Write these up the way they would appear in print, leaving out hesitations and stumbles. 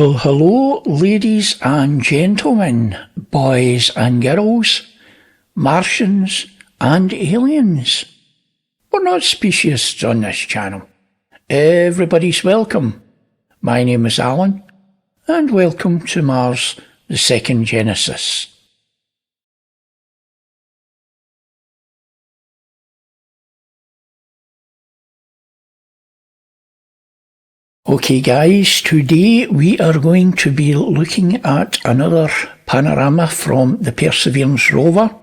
Well, hello, ladies and gentlemen, boys and girls, Martians and aliens. We're not speciesists on this channel. Everybody's welcome. My name is Alan, and welcome to Mars, the Second Genesis. Okay guys, today we are going to be looking at another panorama from the Perseverance rover.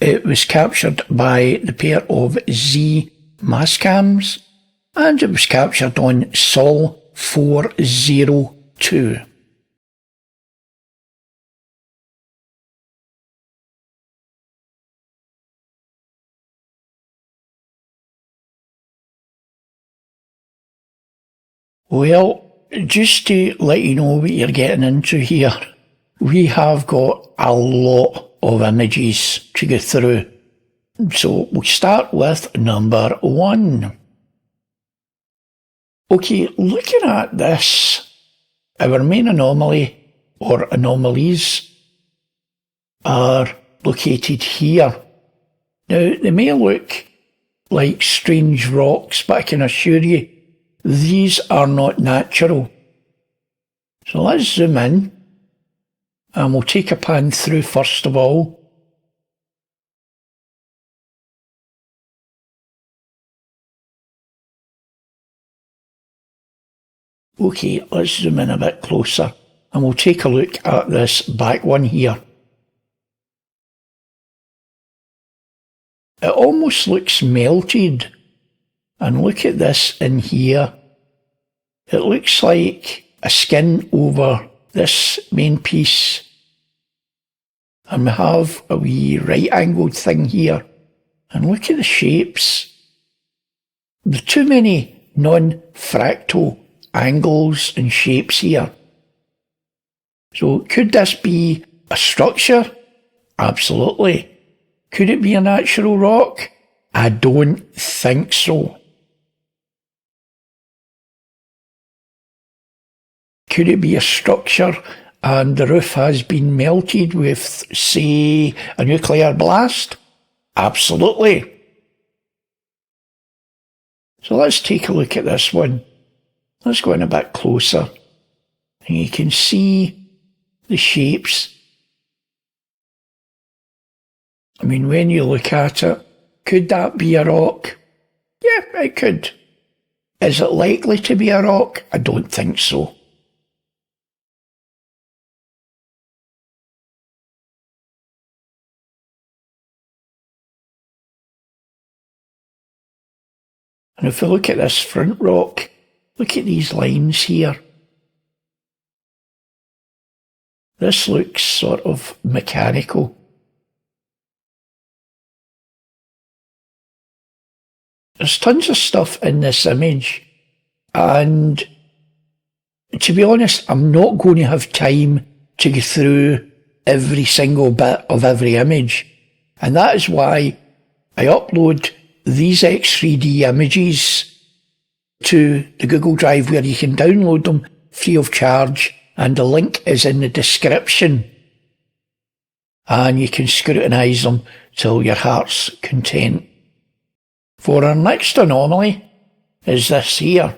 It was captured by the pair of Z mastcams, and it was captured on Sol 402. Well, just to let you know what you're getting into here, we have got a lot of images to go through. So we'll start with number 1. Okay, looking at this, our main anomaly, or anomalies, are located here. Now, they may look like strange rocks, but I can assure you, these are not natural. So let's zoom in, and we'll take a pan through first of all. Okay, let's zoom in a bit closer, and we'll take a look at this back one here. It almost looks melted. And look at this in here. It looks like a skin over this main piece. And we have a wee right-angled thing here. And look at the shapes. There's too many non-fractal angles and shapes here. So could this be a structure? Absolutely. Could it be a natural rock? I don't think so. Could it be a structure and the roof has been melted with, say, a nuclear blast? Absolutely. So let's take a look at this one. Let's go in a bit closer. And you can see the shapes. I mean, when you look at it, could that be a rock? Yeah, it could. Is it likely to be a rock? I don't think so. And if we look at this front rock, look at these lines here. This looks sort of mechanical. There's tons of stuff in this image, and to be honest, I'm not going to have time to go through every single bit of every image, and that is why I upload these X3D images to the Google Drive, where you can download them free of charge, and the link is in the description, and you can scrutinise them till your heart's content. For our next anomaly is this here.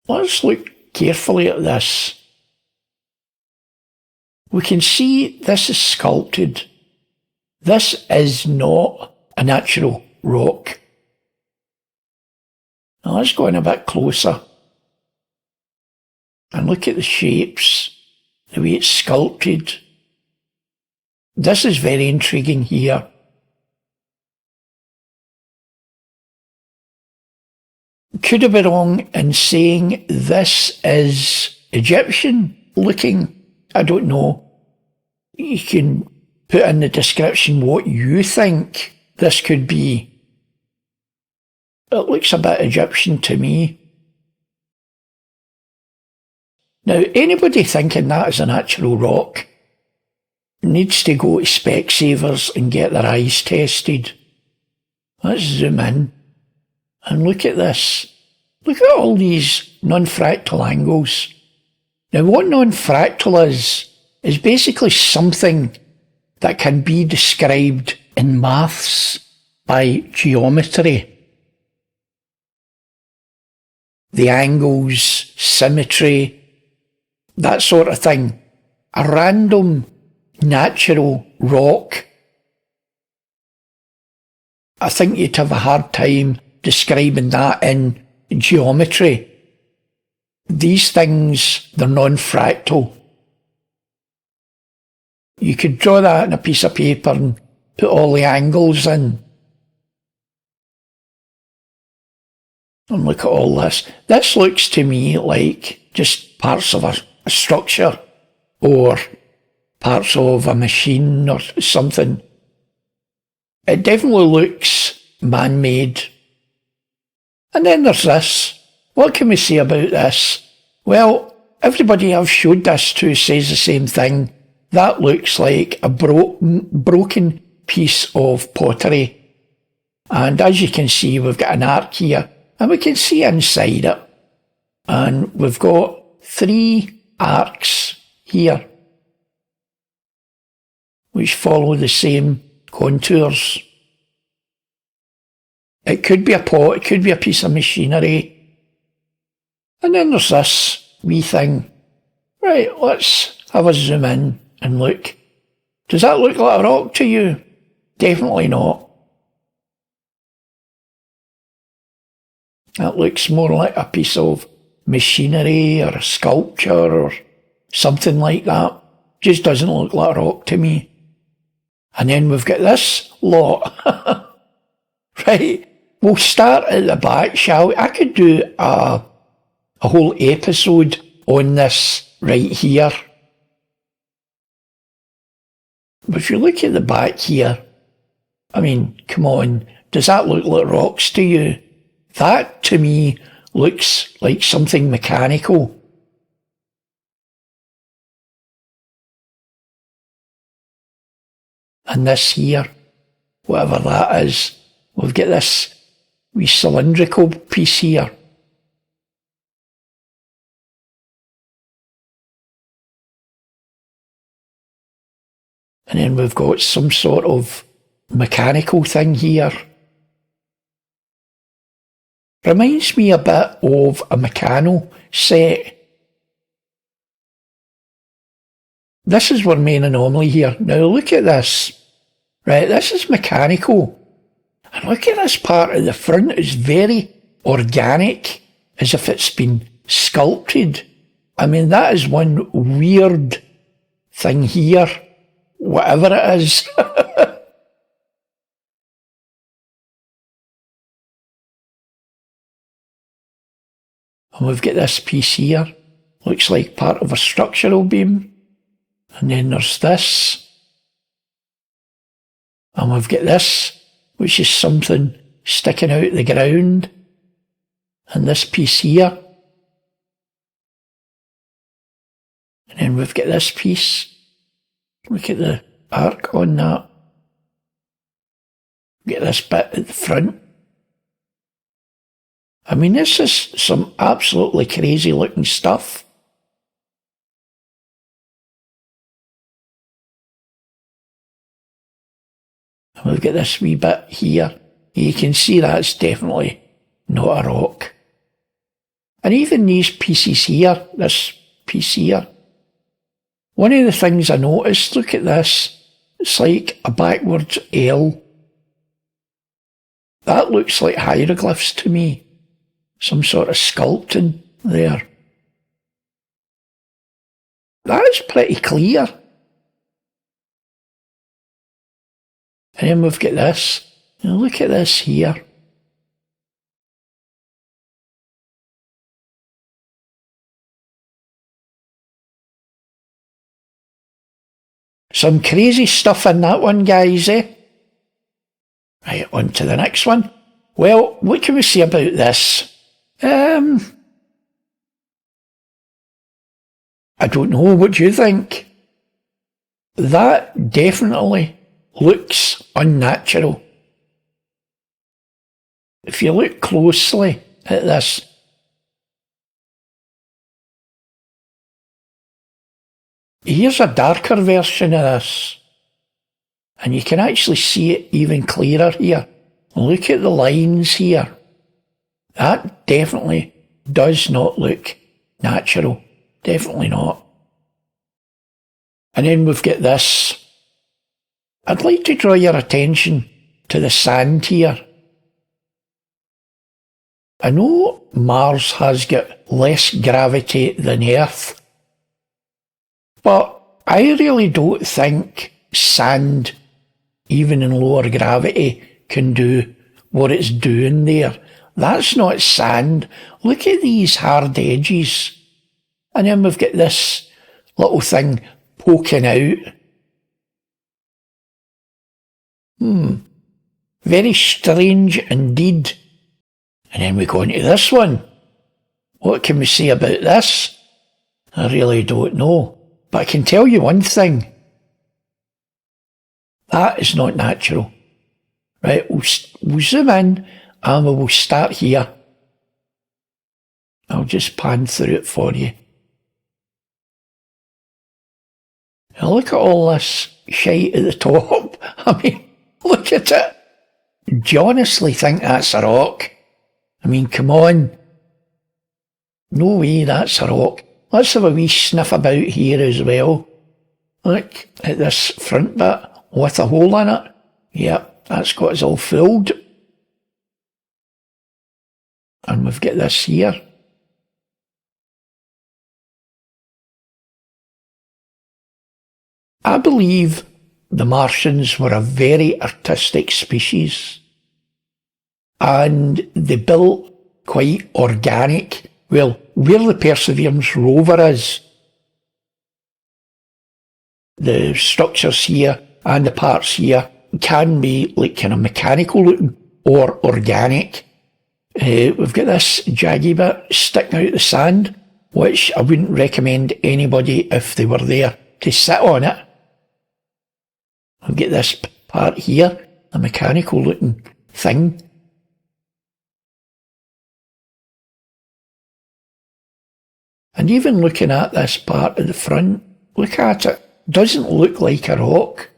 Let's look carefully at this. We can see this is sculpted. This is not a natural rock. Now let's go in a bit closer and look at the shapes, the way it's sculpted. This is very intriguing here. Could I be wrong in saying this is Egyptian looking? I don't know. You can put in the description what you think this could be. It looks a bit Egyptian to me. Now, anybody thinking that is a natural rock needs to go to Specsavers and get their eyes tested. Let's zoom in and look at this. Look at all these non-fractal angles. Now what non-fractal is basically something that can be described in maths by geometry. The angles, symmetry, that sort of thing. A random natural rock, I think you'd have a hard time describing that in geometry. These things, they're non-fractal. You could draw that on a piece of paper and put all the angles in. And look at all this. This looks to me like just parts of a structure or parts of a machine or something. It definitely looks man-made. And then there's this. What can we say about this? Well, everybody I've showed this to says the same thing. That looks like a broken piece of pottery. And as you can see, we've got an arc here, and we can see inside it. And we've got 3 arcs here, which follow the same contours. It could be a pot, it could be a piece of machinery. And then there's this wee thing. Right, let's have a zoom in and look. Does that look like a rock to you? Definitely not. That looks more like a piece of machinery or a sculpture or something like that. Just doesn't look like a rock to me. And then we've got this lot. Right, we'll start at the back, shall we? I could do a whole episode on this right here. But if you look at the back here, I mean, come on, does that look like rocks to you? That, to me, looks like something mechanical. And this here, whatever that is, we've got this wee cylindrical piece here. And then we've got some sort of mechanical thing here. Reminds me a bit of a Meccano set. This is our main anomaly here. Now look at this. Right, this is mechanical. And look at this part at the front. It's very organic, as if it's been sculpted. I mean, that is one weird thing here. Whatever it is. And we've got this piece here. Looks like part of a structural beam. And then there's this. And we've got this, which is something sticking out the ground. And this piece here. And then we've got this piece. Look at the arc on that. Get this bit at the front. I mean, this is some absolutely crazy looking stuff. And we've got this wee bit here. You can see that's definitely not a rock. And even these pieces here, this piece here, one of the things I noticed, look at this, it's like a backwards L. That looks like hieroglyphs to me. Some sort of sculpting there. That is pretty clear. And then we've got this. Now look at this here. Some crazy stuff in that one, guys, eh? Right, on to the next one. Well, what can we say about this? I don't know, what do you think? That definitely looks unnatural. If you look closely at this, Here's a darker version of this, and you can actually see it even clearer here. Look at the lines here. That definitely does not look natural. Definitely not. And then we've got this. I'd like to draw your attention to the sand here. I know Mars has got less gravity than Earth, but I really don't think sand, even in lower gravity, can do what it's doing there. That's not sand. Look at these hard edges. And then we've got this little thing poking out. Very strange indeed. And then we go into this one. What can we say about this? I really don't know. But I can tell you one thing. That is not natural. Right, we'll zoom in and we will start here. I'll just pan through it for you. Now look at all this shite at the top. I mean, look at it. Do you honestly think that's a rock? I mean, come on. No way that's a rock. Let's have a wee sniff about here as well. Look at this front bit with a hole in it. Yep, that's got us all fooled. And we've got this here. I believe the Martians were a very artistic species. And they built quite organic. Well, where the Perseverance rover is, the structures here and the parts here can be like kind of mechanical looking or organic. We've got this jaggy bit sticking out the sand, which I wouldn't recommend anybody if they were there to sit on it. We've got this part here, a mechanical looking thing. And even looking at this part at the front, look at it. Doesn't look like a rock.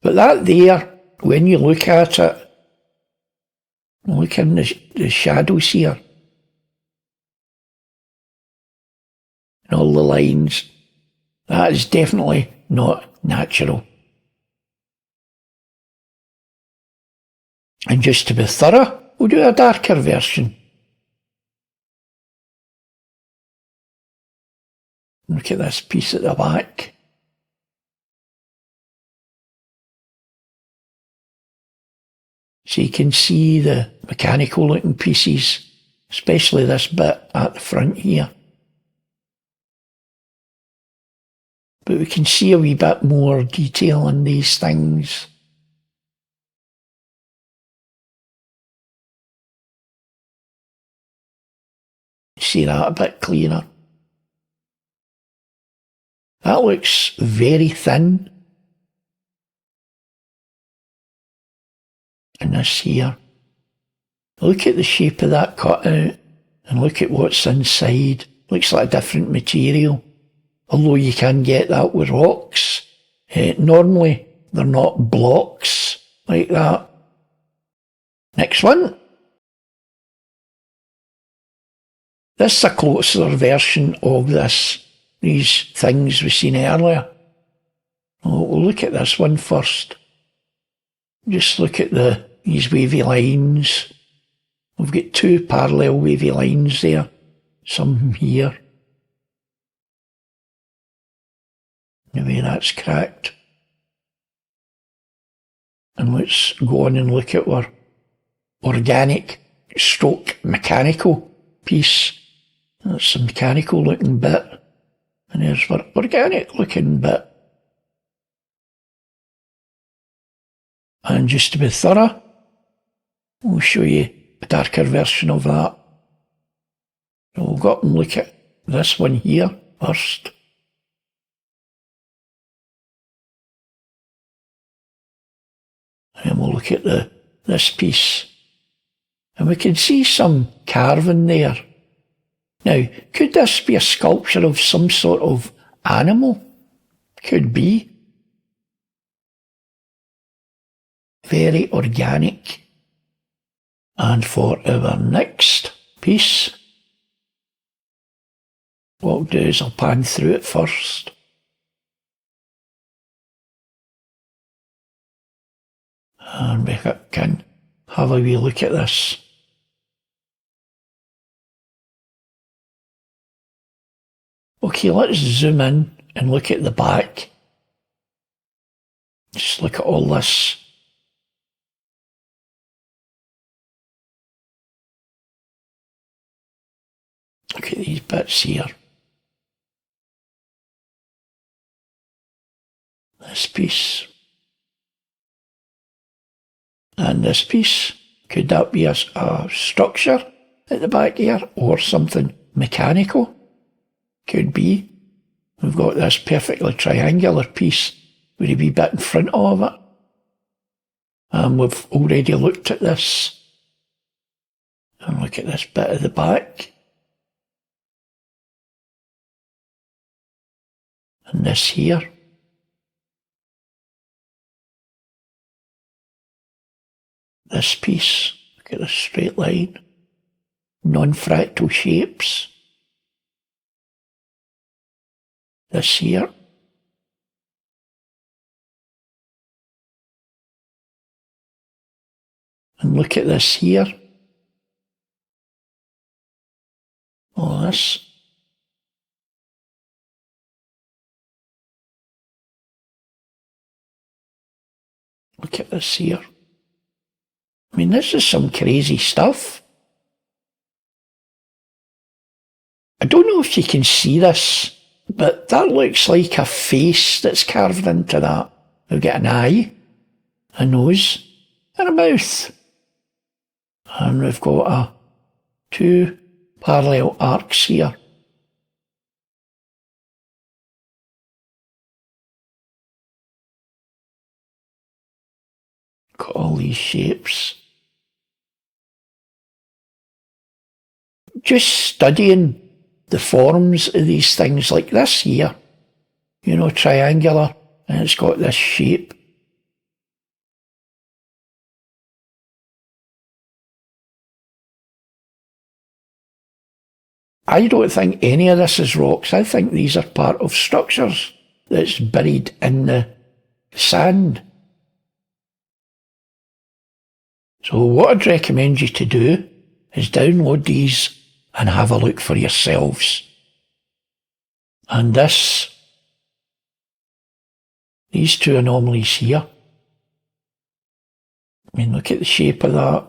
But that there, when you look at it, look in the shadows here. And all the lines. That is definitely not natural. And just to be thorough, we'll do a darker version. Look at this piece at the back. So you can see the mechanical looking pieces, especially this bit at the front here. But we can see a wee bit more detail in these things. See that a bit clearer. That looks very thin. And this here. Look at the shape of that cutout and look at what's inside. Looks like a different material. Although you can get that with rocks. Normally they're not blocks like that. Next one. This is a closer version of these things we seen earlier. We'll look at this one first. Just look at these wavy lines. We've got two parallel wavy lines there. Some here. Maybe that's cracked. And let's go on and look at our organic stroke mechanical piece. That's a mechanical looking bit. And there's our organic looking bit. And just to be thorough, we'll show you a darker version of that. So we'll go up and look at this one here first. And we'll look at this piece. And we can see some carving there. Now, could this be a sculpture of some sort of animal? Could be. Very organic. And for our next piece, what I'll do is I'll pan through it first. And we can have a wee look at this. Okay, let's zoom in and look at the back. Just look at all this. Look at these bits here. This piece. And this piece. Could that be a structure at the back here or something mechanical? Could be. We've got this perfectly triangular piece with a wee bit in front of it. And we've already looked at this. And look at this bit at the back. And this here. This piece, look at the straight line. Non-fractal shapes. This here. And look at this here. All this. Look at this here. I mean, this is some crazy stuff. I don't know if you can see this, but that looks like a face that's carved into that. We've got an eye, a nose, and a mouth. And we've got two parallel arcs here. Got all these shapes. Just studying the forms of these things like this here, you know, triangular, and it's got this shape. I don't think any of this is rocks. I think these are part of structures that's buried in the sand. So what I'd recommend you to do is download these and have a look for yourselves. And these two anomalies here. I mean, look at the shape of that.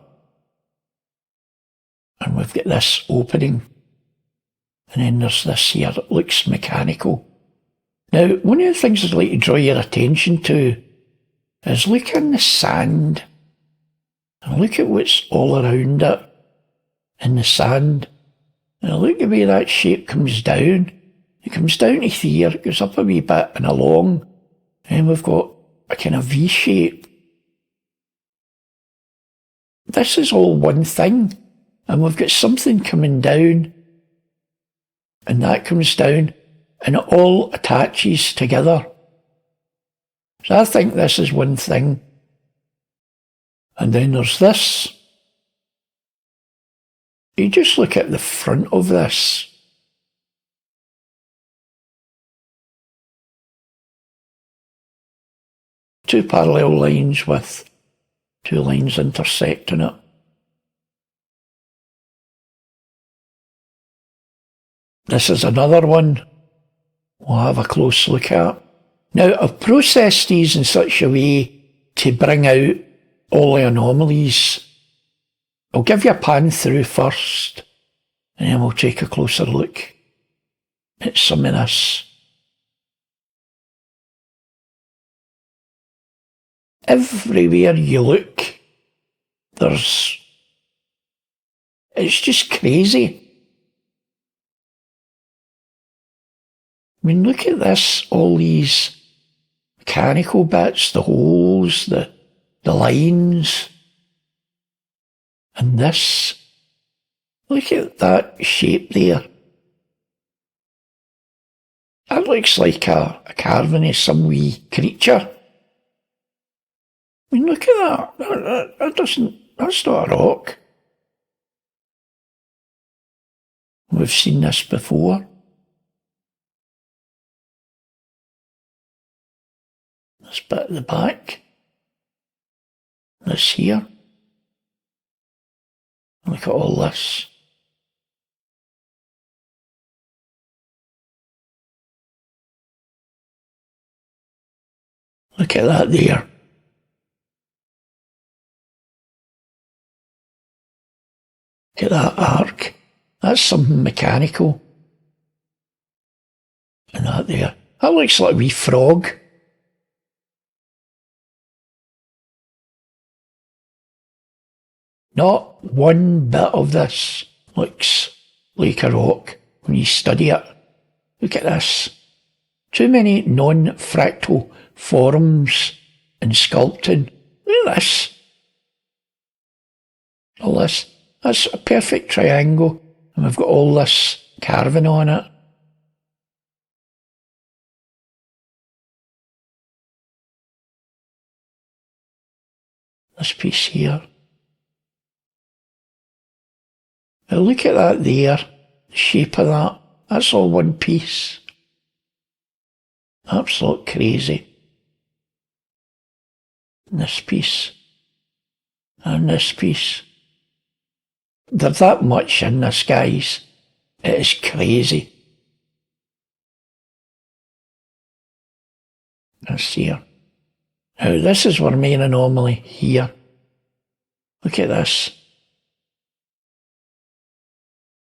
And we've got this opening. And then there's this here that looks mechanical. Now, one of the things I'd like to draw your attention to is look in the sand and look at what's all around it in the sand. And look at the way that shape comes down. It comes down to here, it goes up a wee bit and along, and we've got a kind of V shape. This is all one thing, and we've got something coming down, and that comes down, and it all attaches together. So I think this is one thing. And then there's this. You just look at the front of this. Two parallel lines with two lines intersecting it. This is another one we'll have a close look at. Now, I've processed these in such a way to bring out all the anomalies. I'll give you a pan through first, and then we'll take a closer look at some of this. Everywhere you look, it's just crazy. I mean, look at this, all these mechanical bits, the holes, the lines. And this, look at that shape there. That looks like a carving of some wee creature. I mean, look at that. That's not a rock. We've seen this before. This bit at the back. This here. Look at all this. Look at that there. Look at that arc. That's something mechanical. And that there. That looks like a wee frog. Not one bit of this looks like a rock when you study it. Look at this. Too many non-fractal forms in sculpting. Look at this. All this. That's a perfect triangle, and we've got all this carving on it. This piece here. Now look at that there, the shape of that. That's all one piece. Absolute crazy. And this piece. And this piece. There's that much in this, guys. It is crazy. This here. Now this is our main anomaly here. Look at this.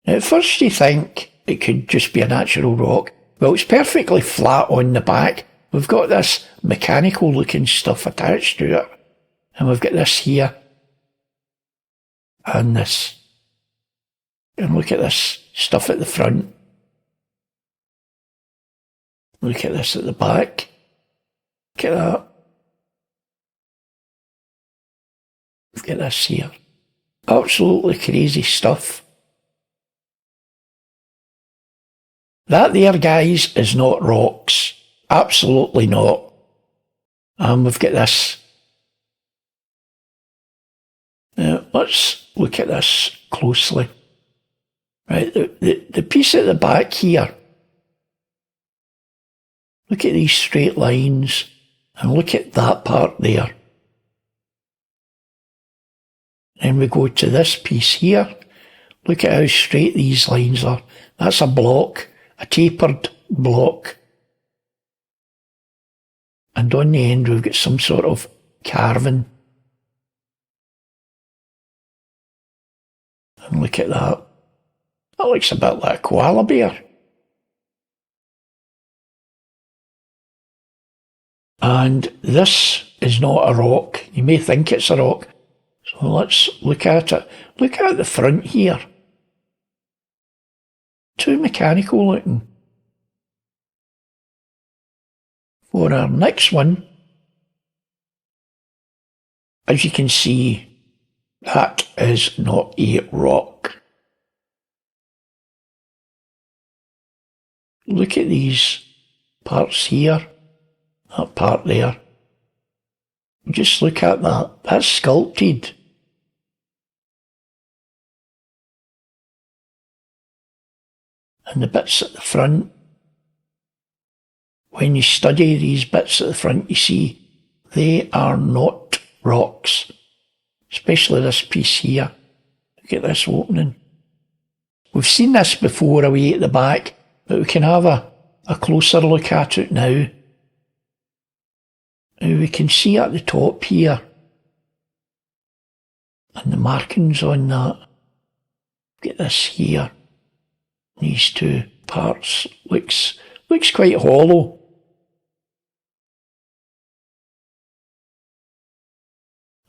Now at first you think it could just be a natural rock. Well, it's perfectly flat on the back. We've got this mechanical looking stuff attached to it. And we've got this here. And this. And look at this stuff at the front. Look at this at the back. Look at that. Look at this here. Absolutely crazy stuff. That there, guys, is not rocks. Absolutely not. And we've got this. Now, let's look at this closely. Right, the piece at the back here. Look at these straight lines. And look at that part there. Then we go to this piece here. Look at how straight these lines are. That's a block. A tapered block. And on the end we've got some sort of carving. And look at that. That looks a bit like a koala bear. And this is not a rock. You may think it's a rock. So let's look at it. Look at the front here. Too mechanical looking. For our next one, as you can see, that is not a rock. Look at these parts here, that part there. Just look at that. That's sculpted. And the bits at the front, when you study these bits at the front, you see they are not rocks. Especially this piece here. Look at this opening. We've seen this before away at the back, but we can have a closer look at it now. Now we can see at the top here, and the markings on that. Look at this here. These two parts looks quite hollow.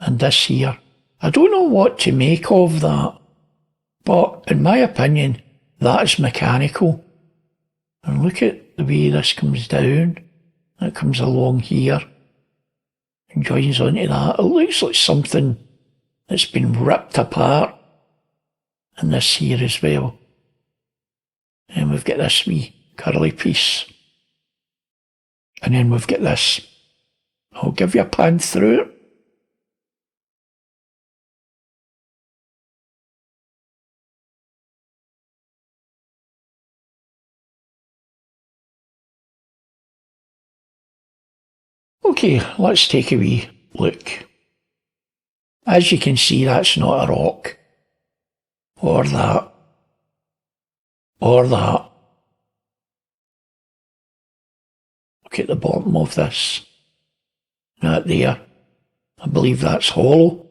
And this here. I don't know what to make of that, but in my opinion, that is mechanical. And look at the way this comes down. That comes along here and joins onto that. It looks like something that's been ripped apart. And this here as well. And we've got this wee curly piece And then we've got this. I'll give you a pan through it. Okay, let's take a wee look. As you can see, that's not a rock. Or that. Or that. Look at the bottom of this. That there. I believe that's hollow.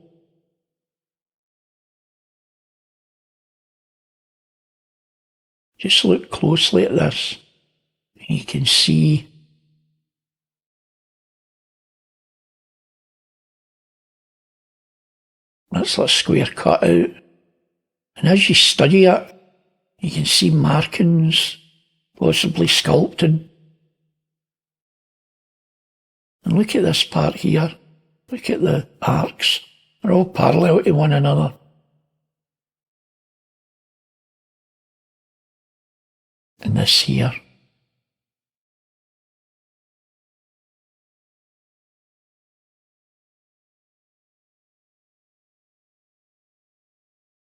Just look closely at this. You can see that's a square cut out. And as you study it, you can see markings, possibly sculpted. And look at this part here. Look at the arcs. They're all parallel to one another. And this here.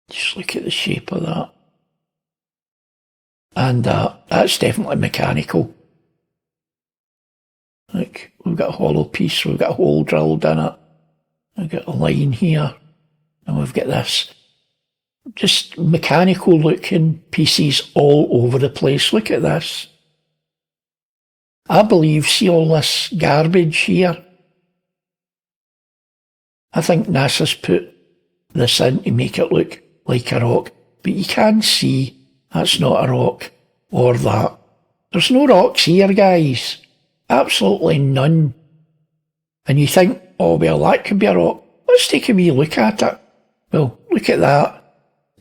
Just look at the shape of that. And that's definitely mechanical. Look, we've got a hollow piece, we've got a hole drilled in it. We've got a line here. And we've got this. Just mechanical looking pieces all over the place. Look at this. I believe, see all this garbage here? I think NASA's put this in to make it look like a rock. But you can see that's not a rock or that. There's no rocks here, guys. Absolutely none. And you think, oh, well, that could be a rock. Let's take a wee look at it. Well, look at that.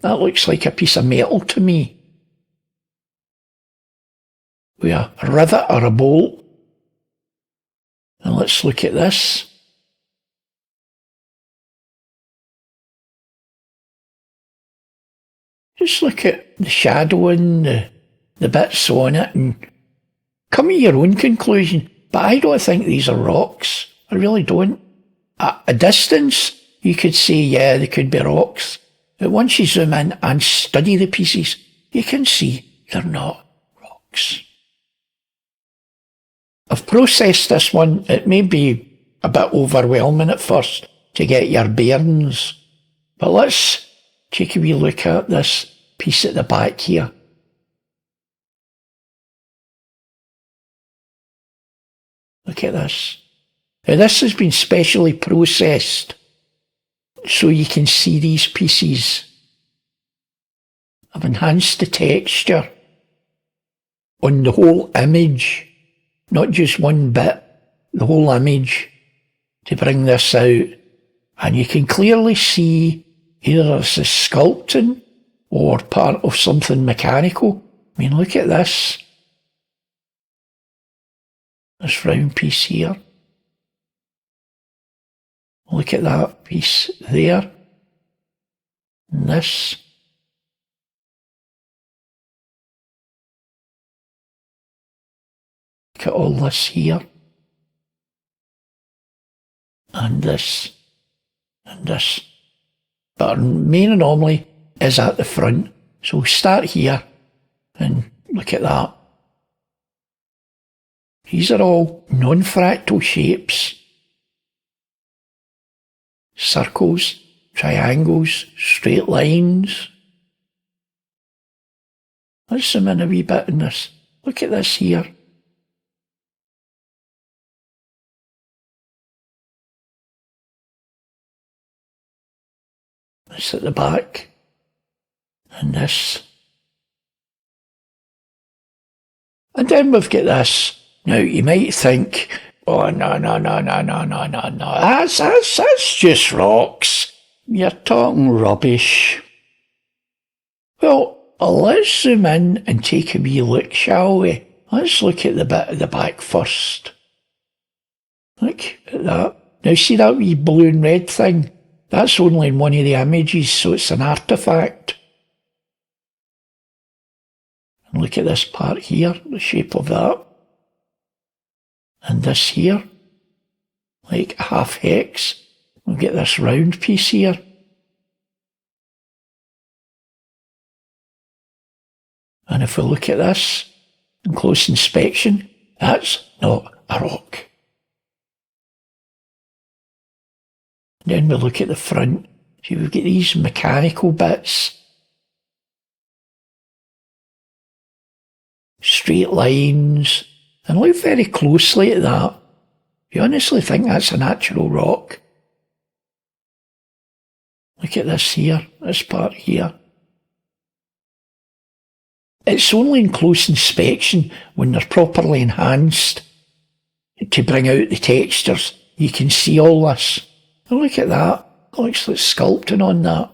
That looks like a piece of metal to me. With a rivet or a bolt. And let's look at this. Just look at the shadowing, the bits on it, and come to your own conclusion. But I don't think these are rocks. I really don't. At a distance, you could say, yeah, they could be rocks. But once you zoom in and study the pieces, you can see they're not rocks. I've processed this one. It may be a bit overwhelming at first to get your bearings. But let's take a wee look at this piece at the back here. Look at this. Now this has been specially processed so you can see these pieces. I've enhanced the texture on the whole image, not just one bit, the whole image, to bring this out. And you can clearly see either it's a sculpting or part of something mechanical. I mean, look at this. This round piece here. Look at that piece there. And this. Look at all this here. And this. And this. But our main anomaly is at the front. So we'll start here and look at that. These are all non-fractal shapes. Circles, triangles, straight lines. Let's zoom in a wee bit in this. Look at this here. This at the back. And this. And then we've got this. Now, you might think, oh, no. That's just rocks. You're talking rubbish. Well, let's zoom in and take a wee look, shall we? Let's look at the bit at the back first. Look at that. Now, see that wee blue and red thing? That's only in one of the images, so it's an artefact. And look at this part here, the shape of that. And this here, like a half hex. We'll get this round piece here. And if we look at this in close inspection, that's not a rock. Then we look at the front. See, we've got these mechanical bits. Straight lines. And look very closely at that. You honestly think that's a natural rock? Look at this here, this part here. It's only in close inspection when they're properly enhanced to bring out the textures. You can see all this. And look at that. It looks like sculpting on that.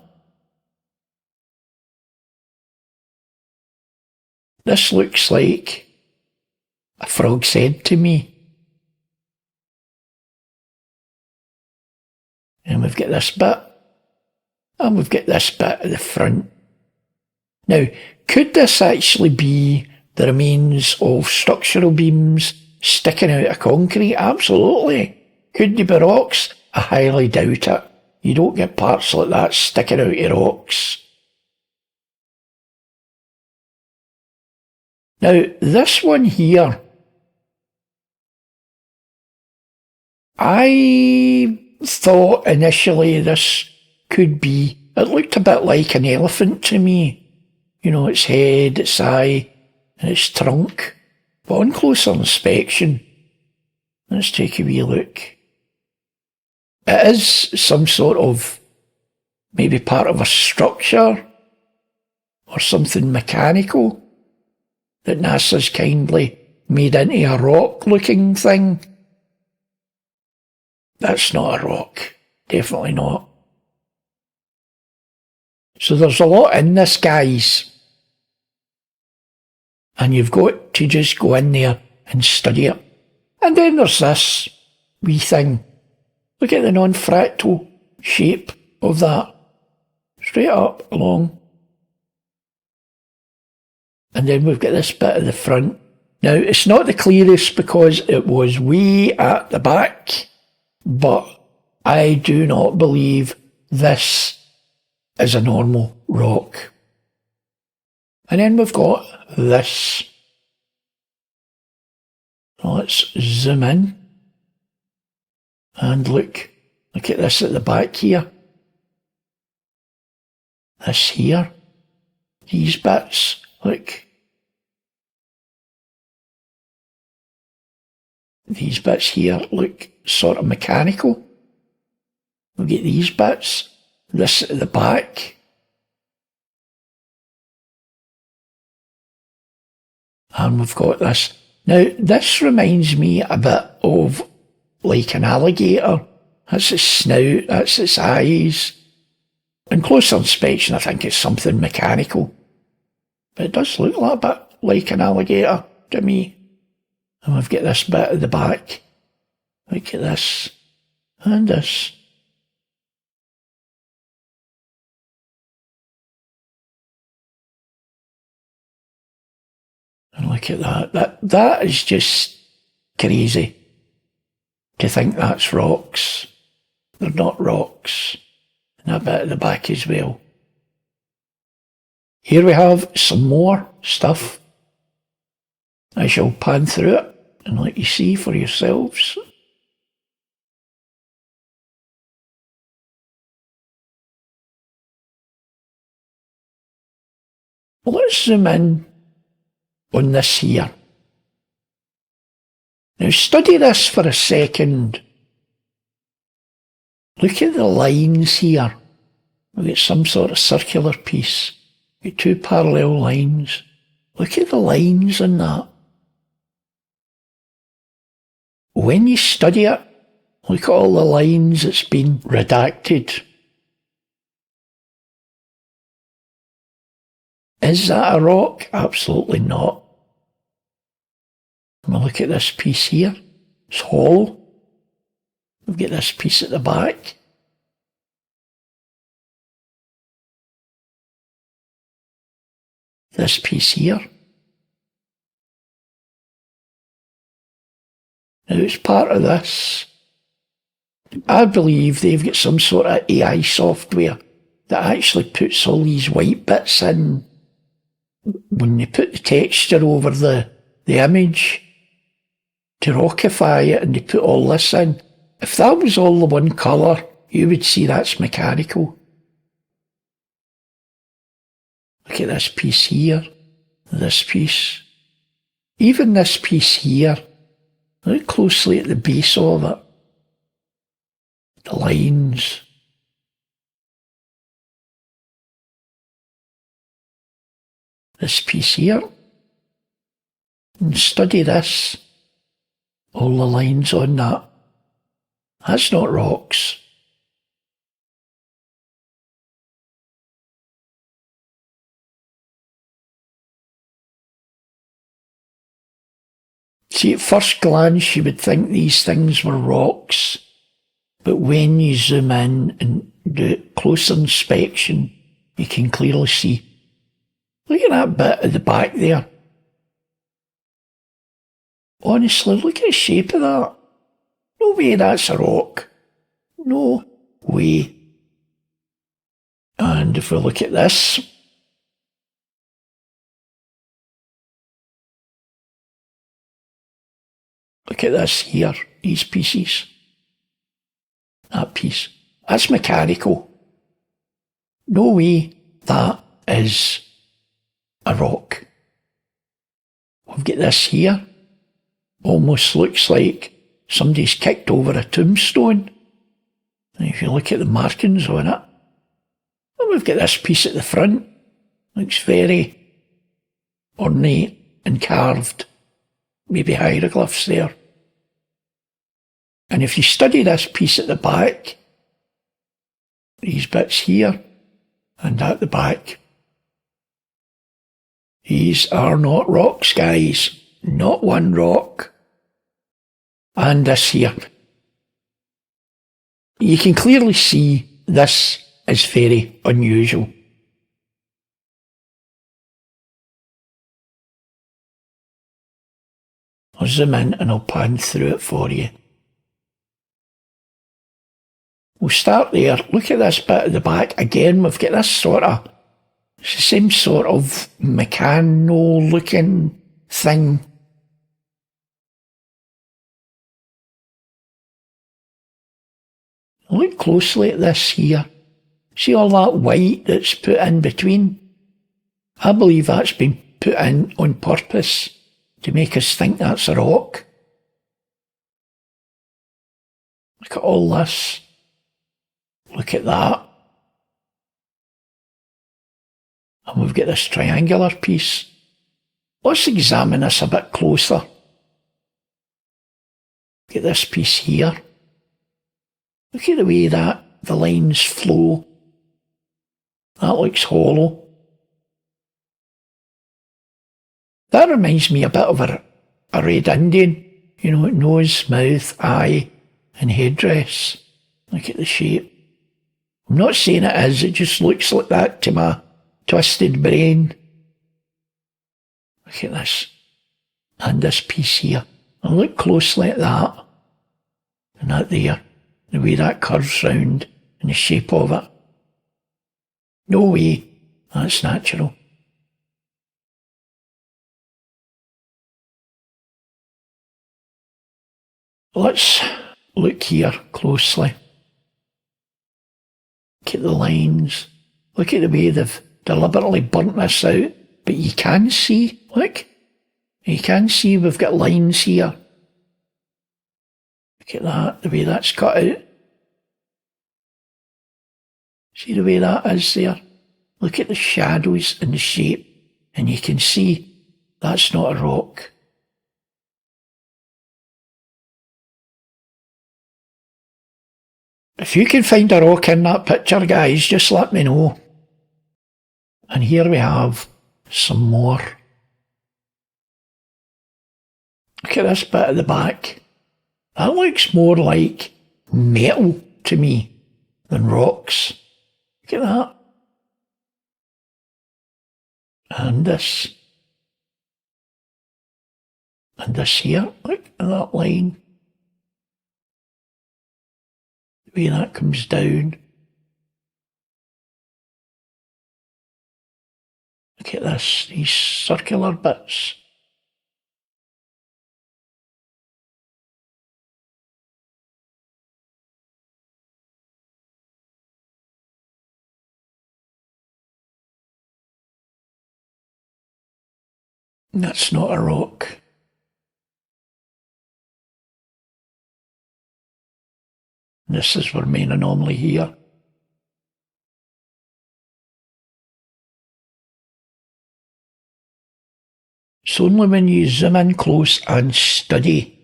This looks like a frog's head to me. And we've got this bit. And we've got this bit at the front. Now, could this actually be the remains of structural beams sticking out of concrete? Absolutely. Could they be rocks? I highly doubt it. You don't get parts like that sticking out of rocks. Now, this one here, I thought initially this could be, it looked a bit like an elephant to me. You know, its head, its eye, and its trunk. But on closer inspection, let's take a wee look. It is some sort of, maybe part of a structure, or something mechanical, that NASA's kindly made into a rock-looking thing. That's not a rock. Definitely not. So there's a lot in this, guys. And you've got to just go in there and study it. And then there's this wee thing. Look at the non-fractal shape of that. Straight up, along. And then we've got this bit at the front. Now, it's not the clearest because it was way at the back, but I do not believe this is a normal rock. And then we've got this. So let's zoom in. And look at this at the back here. This here. These bits. Look. These bits here look sort of mechanical. We get these bits. This at the back. And we've got this. Now, this reminds me a bit of like an alligator. That's its snout, that's its eyes. In closer inspection, I think it's something mechanical. But it does look a bit like an alligator to me. And we've got this bit at the back. Look at this. And this. And look at that. That is just crazy. To think that's rocks. They're not rocks. And that bit at the back as well. Here we have some more stuff. I shall pan through it and let you see for yourselves. Well, let's zoom in on this here. Now study this for a second. Look at the lines here. We've got some sort of circular piece. We've got two parallel lines. Look at the lines on that. When you study it, look at all the lines that's been redacted. Is that a rock? Absolutely not. And look at this piece here. It's hollow. We've got this piece at the back. This piece here. Now it's part of this. I believe they've got some sort of AI software that actually puts all these white bits in when they put the texture over the image to rockify it, and they put all this in. If that was all the one colour, you would see that's mechanical. Look at this piece here, this piece. Even this piece here, look closely at the base of it. The lines. This piece here. And study this. All the lines on that. That's not rocks. See, at first glance you would think these things were rocks, but when you zoom in and do closer inspection, you can clearly see. Look at that bit at the back there. Honestly, look at the shape of that. No way that's a rock. No way. And if we look at this, look at this here, these pieces. That piece. That's mechanical. No way that is a rock. We've got this here. Almost looks like somebody's kicked over a tombstone. And if you look at the markings on it, and we've got this piece at the front. Looks very ornate and carved. Maybe hieroglyphs there. And if you study this piece at the back, these bits here and at the back, these are not rocks, guys. Not one rock. And this here. You can clearly see this is very unusual. I'll zoom in and I'll pan through it for you. We'll start there. Look at this bit at the back. Again, we've got this sort of, it's the same sort of mechano-looking thing. Look closely at this here. See all that white that's put in between? I believe that's been put in on purpose to make us think that's a rock. Look at all this. Look at that. And we've got this triangular piece. Let's examine this a bit closer. Look at this piece here. Look at the way that the lines flow. That looks hollow. That reminds me a bit of a Red Indian. You know, nose, mouth, eye, and headdress. Look at the shape. I'm not saying it is, it just looks like that to my twisted brain. Look at this. And this piece here. And look closely at that. And that there. The way that curves round and the shape of it. No way that's natural. Let's look here closely. Look at the lines. Look at the way they've deliberately burnt this out. But you can see, look. You can see we've got lines here. Look at that, the way that's cut out. See the way that is there? Look at the shadows and the shape, and you can see that's not a rock. If you can find a rock in that picture, guys, just let me know. And here we have some more. Look at this bit at the back. That looks more like metal to me than rocks. Look at that. And this. And this here. Look at that line. The way that comes down. Look at this, these circular bits. That's not a rock. This is our main anomaly here. It's only when you zoom in close and study,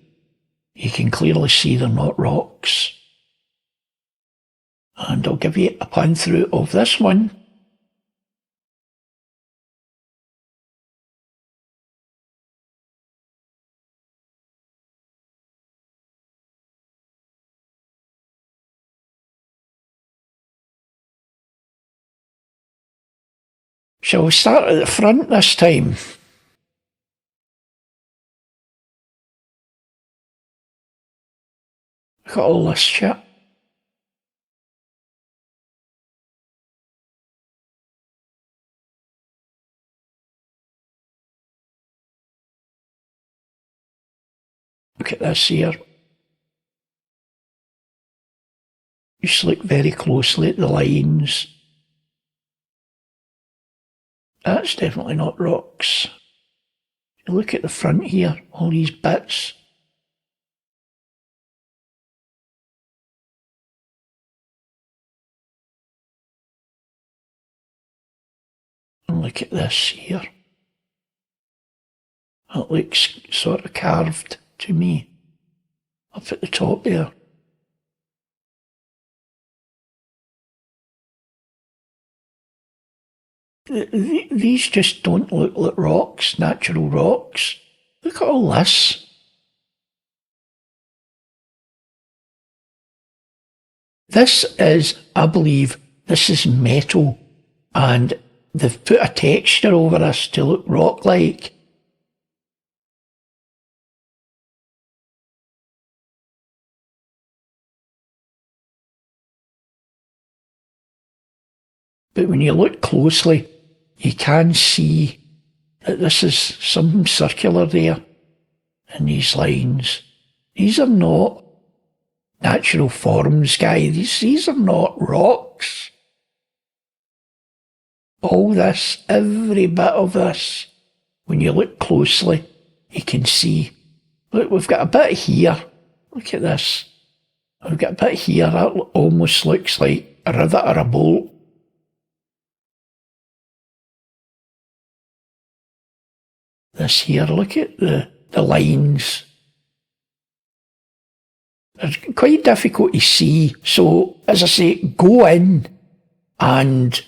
you can clearly see they're not rocks. And I'll give you a pan through of this one. Shall we start at the front this time? Look at all this shit. Look at this here. Just look very closely at the lines. That's definitely not rocks. You look at the front here, all these bits. And look at this here. It looks sort of carved to me. Up at the top there. These just don't look like rocks, natural rocks. Look at all this. This is, I believe, this is metal, and they've put a texture over this to look rock-like. But when you look closely, you can see that this is something circular there in these lines. These are not natural forms, guys. These are not rocks. All this, every bit of this, when you look closely, you can see. Look, we've got a bit here. Look at this. We've got a bit here that almost looks like a rivet or a bolt. This here, look at the lines. They're quite difficult to see. So, as I say, go in and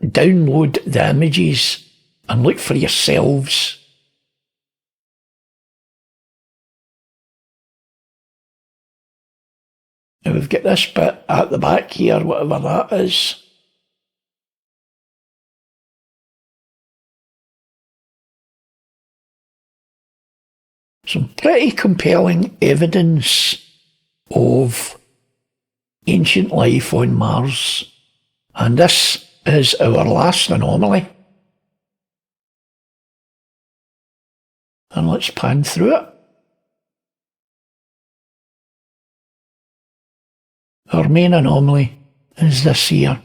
download the images and look for yourselves. Now we've got this bit at the back here, whatever that is. Some pretty compelling evidence of ancient life on Mars. And this is our last anomaly. And let's pan through it. Our main anomaly is this here.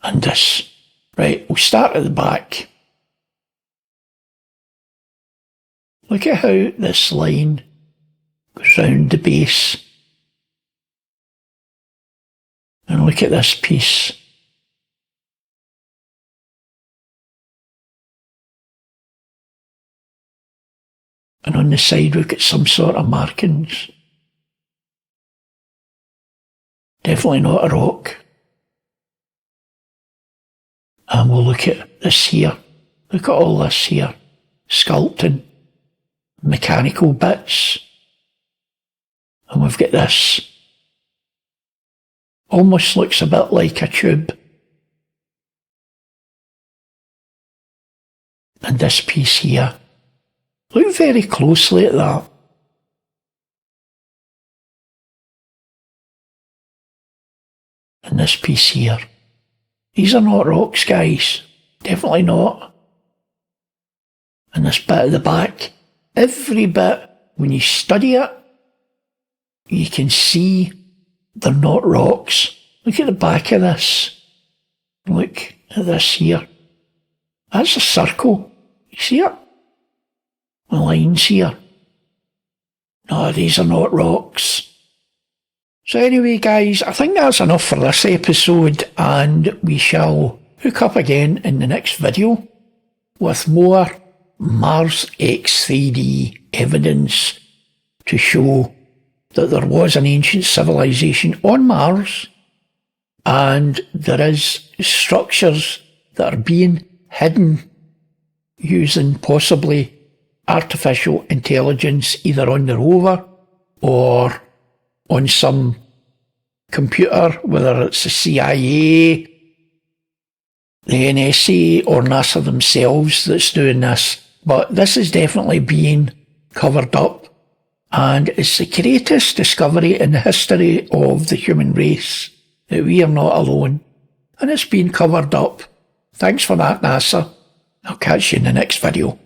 And this. Right, we'll start at the back. Look at how this line goes round the base. And look at this piece. And on the side we've got some sort of markings. Definitely not a rock. And we'll look at this here. Look at all this here. Sculpting. Mechanical bits. And we've got this. Almost looks a bit like a tube. And this piece here. Look very closely at that. in this piece here. These are not rocks, guys. Definitely not. And this bit at the back, every bit, when you study it, you can see they're not rocks. Look at the back of this. Look at this here. That's a circle. You see it? The lines here. No, these are not rocks. So anyway, guys, I think that's enough for this episode, and we shall hook up again in the next video with more Mars X 3D evidence to show that there was an ancient civilization on Mars, and there is structures that are being hidden using possibly artificial intelligence either on the rover or on some computer, whether it's the CIA, the NSA or NASA themselves that's doing this. But this is definitely being covered up, and it's the greatest discovery in the history of the human race that we are not alone, and it's being covered up. Thanks for that, NASA. I'll catch you in the next video.